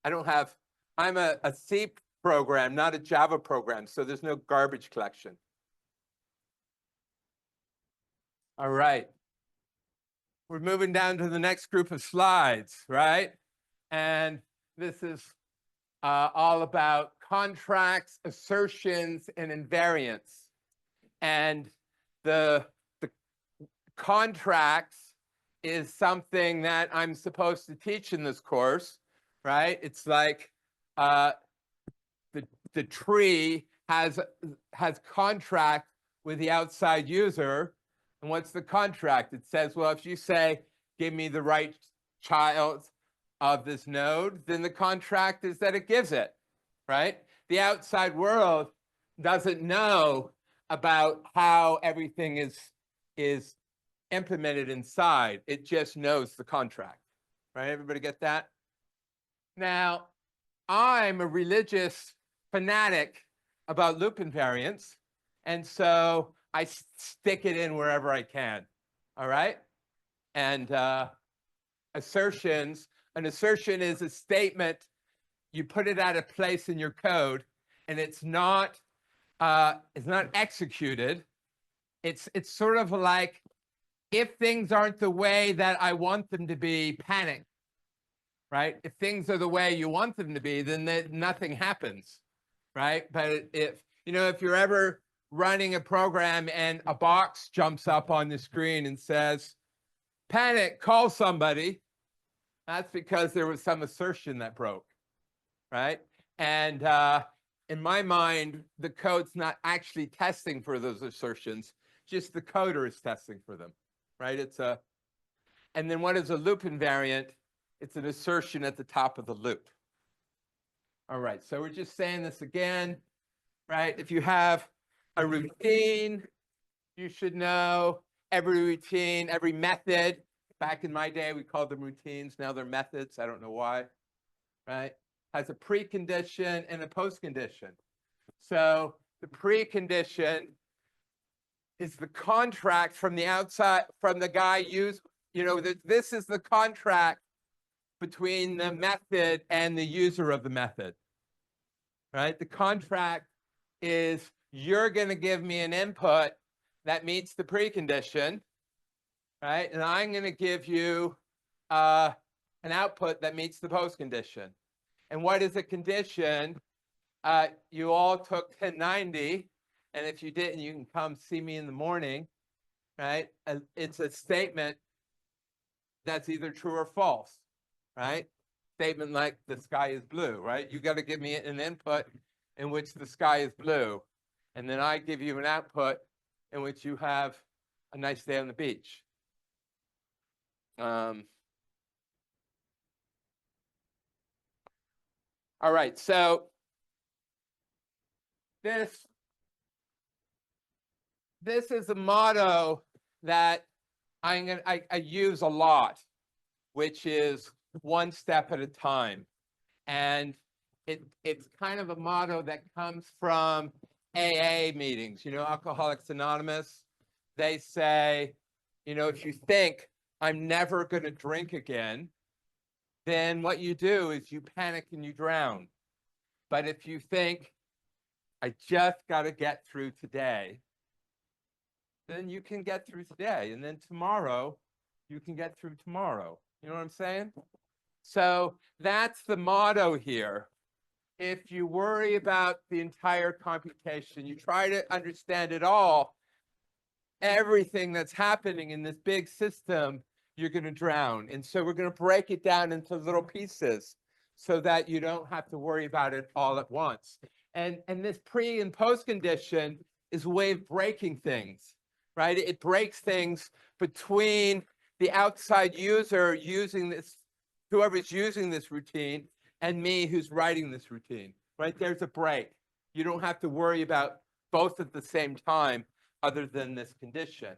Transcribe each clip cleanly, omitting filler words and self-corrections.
I don't have, I'm a C program, not a Java program, so there's no garbage collection. All right. We're moving down to the next group of slides, right? And this is all about contracts, assertions, and invariants. And the contracts is something that I'm supposed to teach in this course, right? It's like the tree has contract with the outside user. And what's the contract? It says, well, if you say, give me the right child of this node, then the contract is that it gives it, right? The outside world doesn't know about how everything is implemented inside. It just knows the contract, right? Everybody get that? Now, I'm a religious fanatic about loop invariants, and so I stick it in wherever I can, all right? And assertions, an assertion is a statement, you put it at a place in your code, and it's not executed. It's sort of like, if things aren't the way that I want them to be, panic, right? If things are the way you want them to be, then nothing happens, right? But if you're ever running a program and a box jumps up on the screen and says, panic, call somebody, that's because there was some assertion that broke, right? And in my mind, the code's not actually testing for those assertions, just the coder is testing for them, right? And then what is a loop invariant? It's an assertion at the top of the loop. All right, so we're just saying this again, right? If you have a routine, you should know every routine, every method. Back in my day, we called them routines. Now they're methods. I don't know why, right? Has a precondition and a postcondition. So the precondition is the contract from the outside, from the guy this is the contract between the method and the user of the method, right? The contract is, you're going to give me an input that meets the precondition, right? And I'm going to give you an output that meets the postcondition. And what is a condition? You all took 1090, and if you didn't, you can come see me in the morning, right? It's a statement that's either true or false, right? Statement like the sky is blue, right? You got to give me an input in which the sky is blue, and then I give you an output in which you have a nice day on the beach. All right, so this is a motto that I use a lot, which is one step at a time. And it's kind of a motto that comes from AA meetings, Alcoholics Anonymous. They say, if you think I'm never going to drink again, then what you do is you panic and you drown. But if you think, I just got to get through today, then you can get through today. And then tomorrow, you can get through tomorrow. You know what I'm saying? So that's the motto here. If you worry about the entire computation, you try to understand it all, everything that's happening in this big system, you're going to drown. And so we're going to break it down into little pieces so that you don't have to worry about it all at once. And this pre and post condition is a way of breaking things, right? It breaks things between the outside user using this, whoever's using this routine, and me who's writing this routine, right? There's a break. You don't have to worry about both at the same time other than this condition,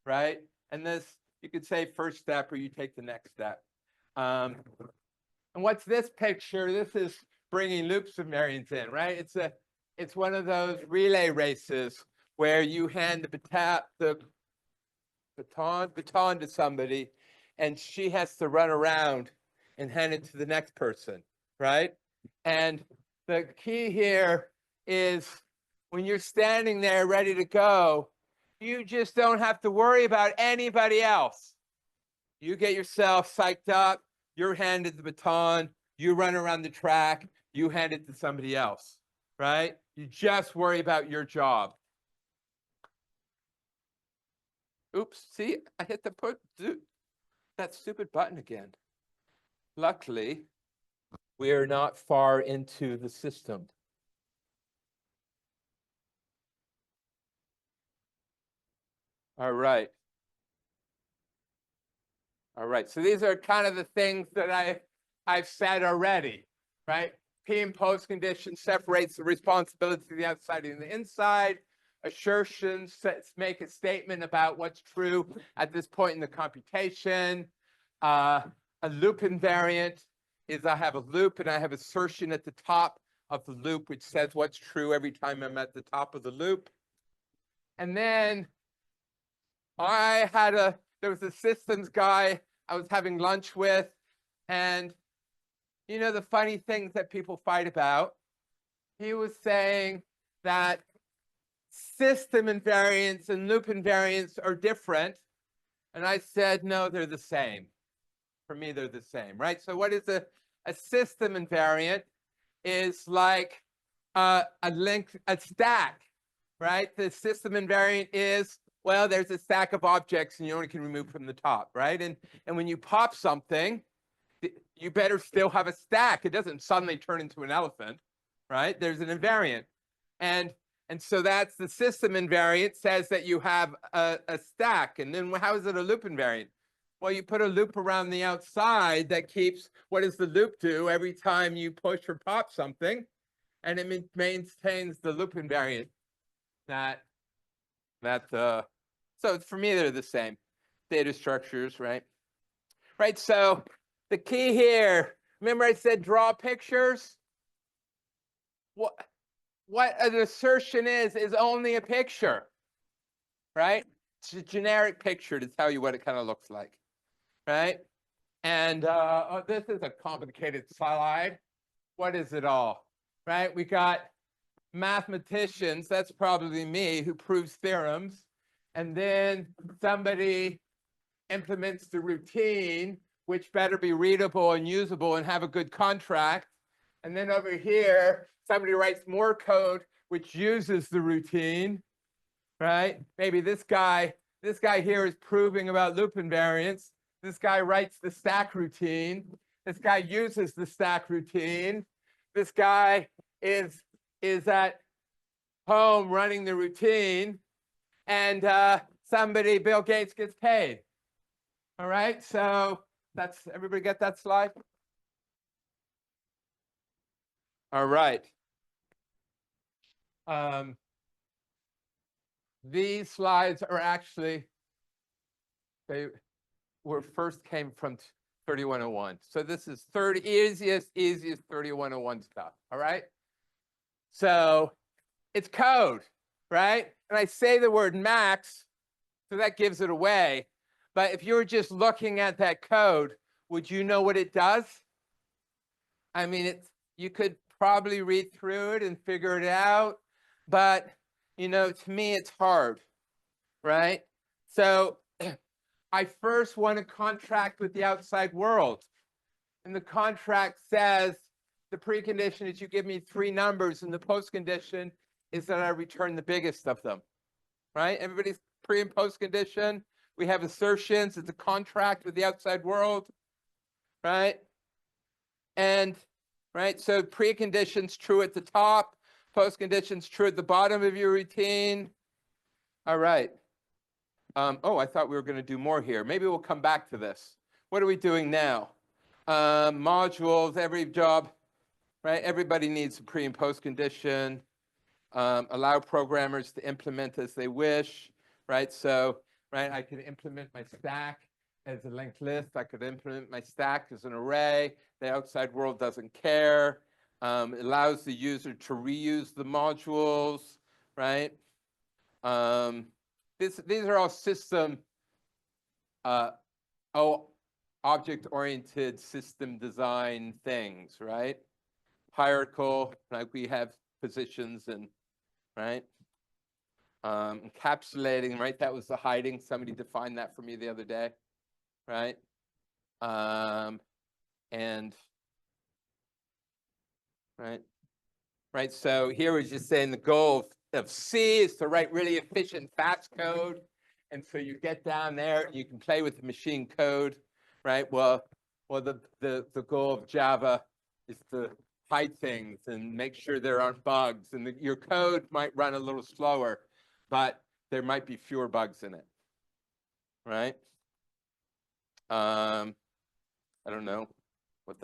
right? And this, you could say first step, or you take the next step. And what's this picture? This is bringing loops invariants in, right? It's one of those relay races where you hand the baton to somebody, and she has to run around and hand it to the next person, right? And the key here is when you're standing there ready to go, you just don't have to worry about anybody else. You get yourself psyched up, you're handed the baton, you run around the track, you hand it to somebody else, right? You just worry about your job. Oops, see, I hit that stupid button again. Luckily, we're not far into the system. All right. All right, so these are kind of the things that I've said already, right? P and post condition separates the responsibility of the outside and the inside. Assertions make a statement about what's true at this point in the computation. A loop invariant is I have a loop and I have assertion at the top of the loop, which says what's true every time I'm at the top of the loop. And then there was a systems guy I was having lunch with, and you know the funny things that people fight about. He was saying that system invariants and loop invariants are different. And I said, no, they're the same. For me, they're the same, right? So what is a system invariant? Is like a stack, right? The system invariant is, well, there's a stack of objects and you only can remove from the top, right? And when you pop something, you better still have a stack. It doesn't suddenly turn into an elephant, right? There's an invariant. And so that's the system invariant says that you have a stack. And then how is it a loop invariant? Well, you put a loop around the outside that keeps, what does the loop do every time you push or pop something? And it maintains the loop invariant. So for me, they're the same. Data structures, right? Right, so the key here, remember I said draw pictures? What an assertion is only a picture, right? It's a generic picture to tell you what it kind of looks like, right? And this is a complicated slide. What is it all, right? We got mathematicians, that's probably me, who proves theorems. And then somebody implements the routine, which better be readable and usable and have a good contract. And then over here, somebody writes more code, which uses the routine, right? Maybe this guy here is proving about loop invariance. This guy writes the stack routine. This guy uses the stack routine. This guy is at home running the routine. And Bill Gates gets paid. All right, so everybody get that slide? All right. These slides are actually, they first came from 3101. So this is easiest 3101 stuff, all right? So it's code, right? And I say the word max, so that gives it away. But if you were just looking at that code, would you know what it does? I mean, you could probably read through it and figure it out, but to me, it's hard, right? So I first want to contract with the outside world. And the contract says the precondition is you give me 3 numbers, and the postcondition is that I return the biggest of them, right? Everybody's pre and post condition. We have assertions. It's a contract with the outside world, right? And, right, so preconditions true at the top, postconditions true at the bottom of your routine. All right. I thought we were going to do more here. Maybe we'll come back to this. What are we doing now? Modules, every job, right? Everybody needs a pre and post condition. Allow programmers to implement as they wish, right? So, right, I can implement my stack as a linked list. I could implement my stack as an array. The outside world doesn't care. It allows the user to reuse the modules, right? These are all system, object-oriented system design things, right? hierarchical, like we have positions and, right? Encapsulating, right? That was the hiding. Somebody defined that for me the other day, right? And, right? So here we're just saying the goal of C is to write really efficient, fast code. And so you get down there and you can play with the machine code, right? Well, the goal of Java is to hide things and make sure there aren't bugs. And your code might run a little slower, but there might be fewer bugs in it, right? I don't know.